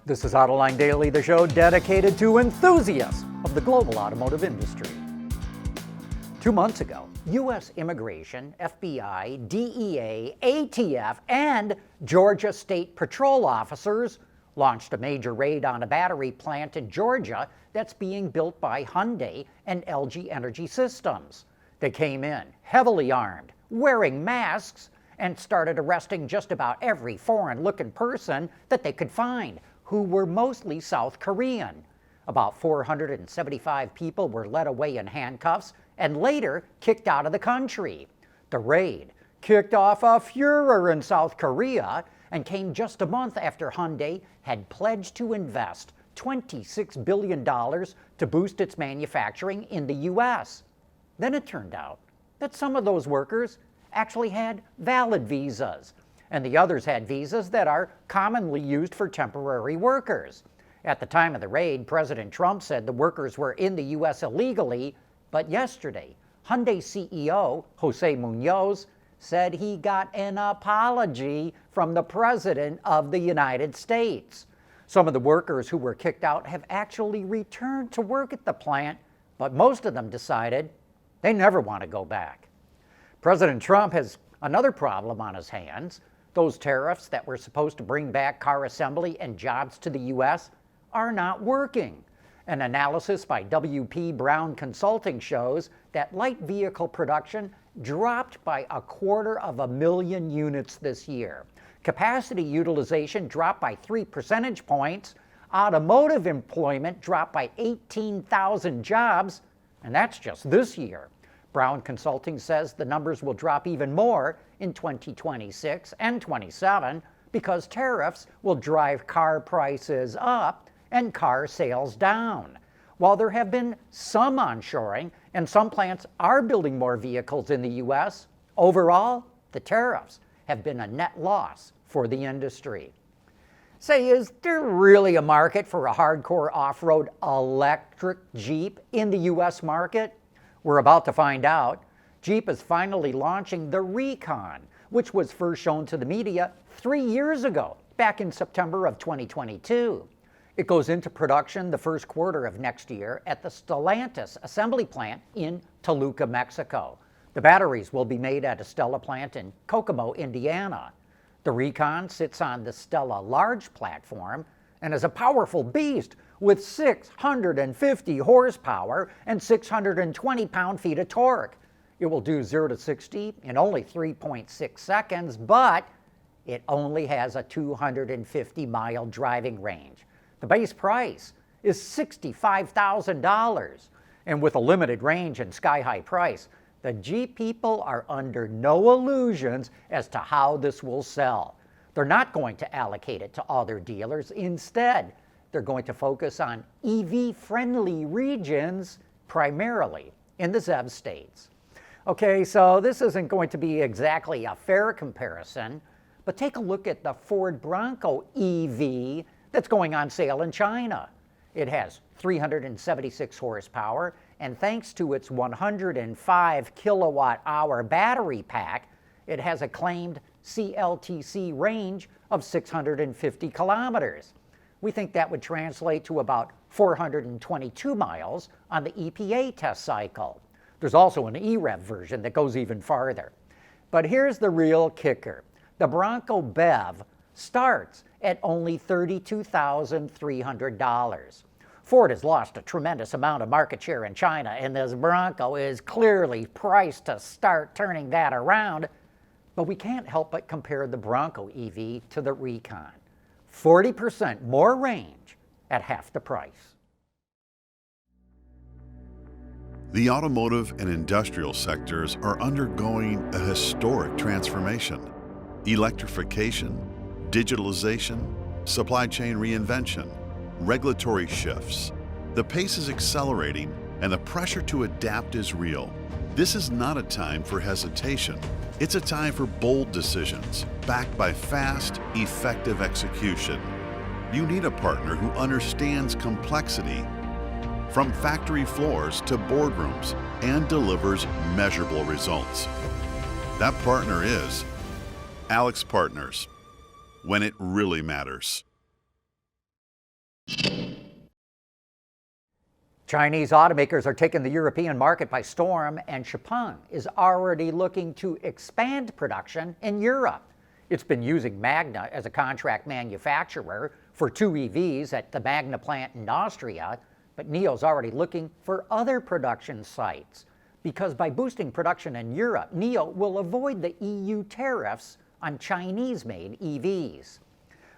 This is Autoline Daily, the show dedicated to enthusiasts of the global automotive industry. 2 months ago, U.S. Immigration, FBI, DEA, ATF, and Georgia State Patrol officers launched a major raid on a battery plant in Georgia that's being built by Hyundai and LG Energy Systems. They came in heavily armed, wearing masks, and started arresting just about every foreign-looking person that they could find, who were mostly South Korean. About 475 people were led away in handcuffs and later kicked out of the country. The raid kicked off a furor in South Korea and came just a month after Hyundai had pledged to invest $26 billion to boost its manufacturing in the U.S. Then it turned out that some of those workers actually had valid visas, and the others had visas that are commonly used for temporary workers. At the time of the raid, President Trump said the workers were in the U.S. illegally, but yesterday, Hyundai CEO Jose Munoz said he got an apology from the President of the United States. Some of the workers who were kicked out have actually returned to work at the plant, but most of them decided they never want to go back. President Trump has another problem on his hands. Those tariffs that were supposed to bring back car assembly and jobs to the U.S. are not working. An analysis by W.P. Brown Consulting shows that light vehicle production dropped by 250,000 units this year. Capacity utilization dropped by 3 percentage points. Automotive employment dropped by 18,000 jobs, and that's just this year. Brown Consulting says the numbers will drop even more in 2026 and 27 because tariffs will drive car prices up and car sales down. While there have been some onshoring and some plants are building more vehicles in the U.S., overall, the tariffs have been a net loss for the industry. Say, is there really a market for a hardcore off-road electric Jeep in the U.S. market? We're about to find out. Jeep is finally launching the Recon, which was first shown to the media 3 years ago, back in September of 2022. It goes into production the first quarter of next year at the Stellantis assembly plant in Toluca, Mexico. The batteries will be made at a Stella plant in Kokomo, Indiana. The Recon sits on the Stella Large platform and is a powerful beast with 650 horsepower and 620 pound-feet of torque. It will do 0 to 60 in only 3.6 seconds, but it only has a 250-mile driving range. The base price is $65,000, and with a limited range and sky-high price, the Jeep people are under no illusions as to how this will sell. They're not going to allocate it to other dealers. Instead, they're going to focus on EV-friendly regions, primarily in the ZEV states. Okay, so this isn't going to be exactly a fair comparison, but take a look at the Ford Bronco EV that's going on sale in China. It has 376 horsepower, and thanks to its 105 kilowatt-hour battery pack, it has a claimed CLTC range of 650 kilometers. We think that would translate to about 422 miles on the EPA test cycle. There's also an EREV version that goes even farther. But here's the real kicker. The Bronco BEV starts at only $32,300. Ford has lost a tremendous amount of market share in China, and this Bronco is clearly priced to start turning that around. But we can't help but compare the Bronco EV to the Recon. 40% more range at half the price. The automotive and industrial sectors are undergoing a historic transformation. Electrification, digitalization, supply chain reinvention, regulatory shifts. The pace is accelerating and the pressure to adapt is real. This is not a time for hesitation. It's a time for bold decisions, backed by fast, effective execution. You need a partner who understands complexity, from factory floors to boardrooms, and delivers measurable results. That partner is Alex Partners, when it really matters. Chinese automakers are taking the European market by storm, and Xpeng is already looking to expand production in Europe. It's been using Magna as a contract manufacturer for 2 EVs at the Magna plant in Austria, but NIO's already looking for other production sites, because by boosting production in Europe, NIO will avoid the EU tariffs on Chinese-made EVs.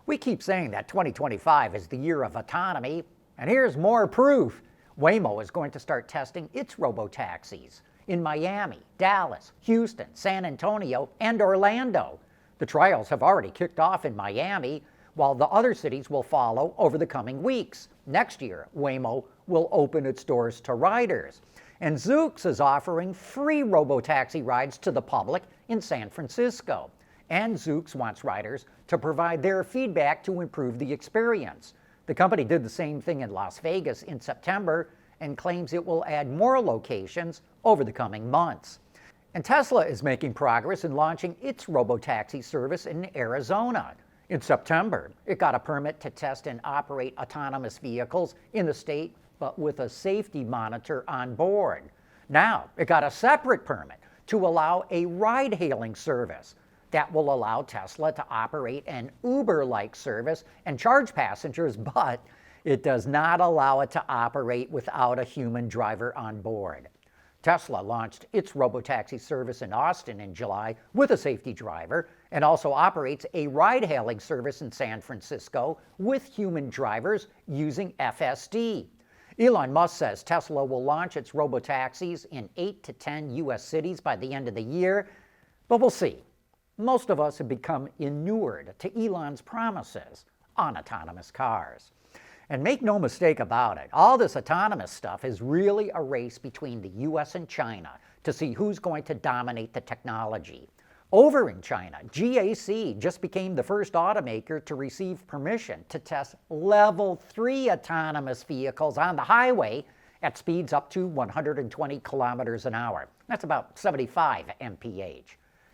We keep saying that 2025 is the year of autonomy, and here's more proof. Waymo is going to start testing its robotaxis in Miami, Dallas, Houston, San Antonio, and Orlando. The trials have already kicked off in Miami, while the other cities will follow over the coming weeks. Next year, Waymo will open its doors to riders. And Zoox is offering free robotaxi rides to the public in San Francisco. And Zoox wants riders to provide their feedback to improve the experience. The company did the same thing in Las Vegas in September and claims it will add more locations over the coming months. And Tesla is making progress in launching its robotaxi service in Arizona. In September, it got a permit to test and operate autonomous vehicles in the state, but with a safety monitor on board. Now, it got a separate permit to allow a ride-hailing service that will allow Tesla to operate an Uber-like service and charge passengers, but it does not allow it to operate without a human driver on board. Tesla launched its robotaxi service in Austin in July with a safety driver, and also operates a ride-hailing service in San Francisco with human drivers using FSD. Elon Musk says Tesla will launch its robotaxis in 8 to 10 U.S. cities by the end of the year, but we'll see. Most of us have become inured to Elon's promises on autonomous cars. And make no mistake about it, all this autonomous stuff is really a race between the US and China to see who's going to dominate the technology. Over in China, GAC just became the first automaker to receive permission to test Level 3 autonomous vehicles on the highway at speeds up to 120 kilometers an hour. That's about 75 mph.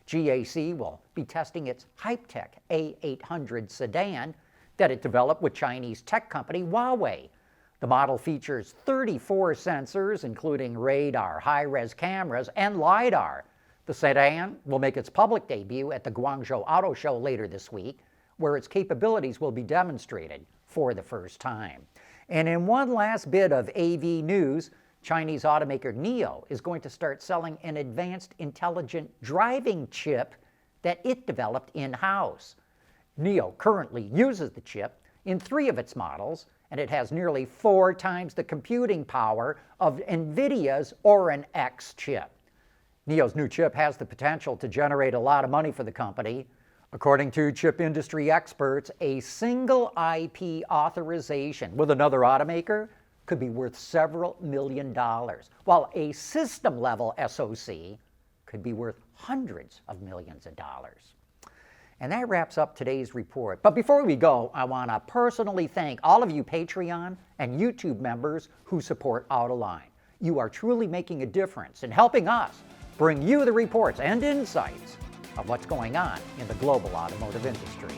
GAC will be testing its Hype-Tech A800 sedan that it developed with Chinese tech company Huawei. The model features 34 sensors, including radar, high-res cameras, and LiDAR. The sedan will make its public debut at the Guangzhou Auto Show later this week, where its capabilities will be demonstrated for the first time. And in one last bit of AV news, Chinese automaker NIO is going to start selling an advanced intelligent driving chip that it developed in-house. NIO currently uses the chip in 3 of its models, and it has nearly 4 times the computing power of Nvidia's Orin X chip. NIO's new chip has the potential to generate a lot of money for the company. According to chip industry experts, a single IP authorization with another automaker could be worth several $million, while a system-level SoC could be worth hundreds of millions of dollars. And that wraps up today's report. But before we go, I want to personally thank all of you Patreon and YouTube members who support Autoline. You are truly making a difference in helping us bring you the reports and insights of what's going on in the global automotive industry.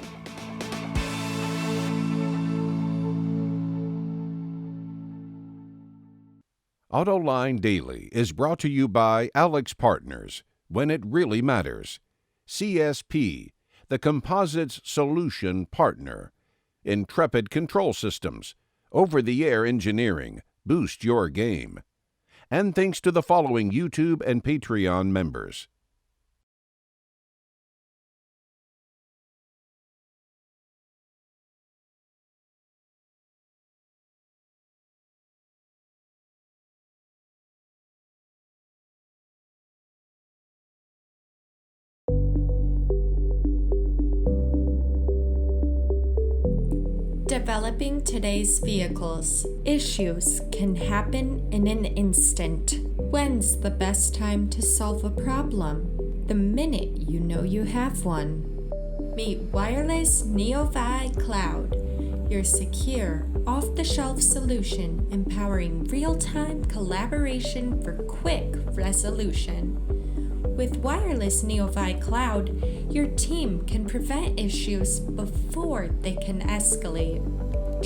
Autoline Daily is brought to you by Alex Partners, when it really matters. CSP, the Composites Solution Partner. Intrepid Control Systems, over-the-air engineering, boost your game. And thanks to the following YouTube and Patreon members. Developing today's vehicles. Issues can happen in an instant. When's the best time to solve a problem? The minute you know you have one. Meet Wireless NeoVi Cloud, your secure, off-the-shelf solution empowering real-time collaboration for quick resolution. With Wireless NeoVi Cloud, your team can prevent issues before they can escalate.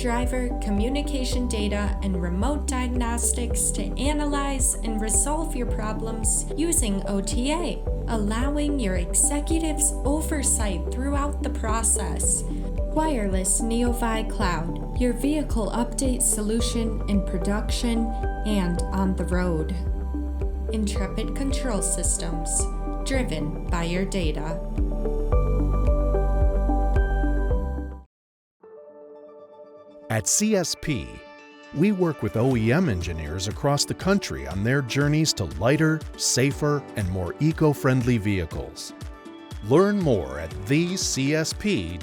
driver communication data and remote diagnostics to analyze and resolve your problems using OTA, allowing your executives oversight throughout the process. Wireless NeoVi Cloud, your vehicle update solution in production and on the road. Intrepid Control Systems, driven by your data. At CSP, we work with OEM engineers across the country on their journeys to lighter, safer, and more eco-friendly vehicles. Learn more at thecsp.com.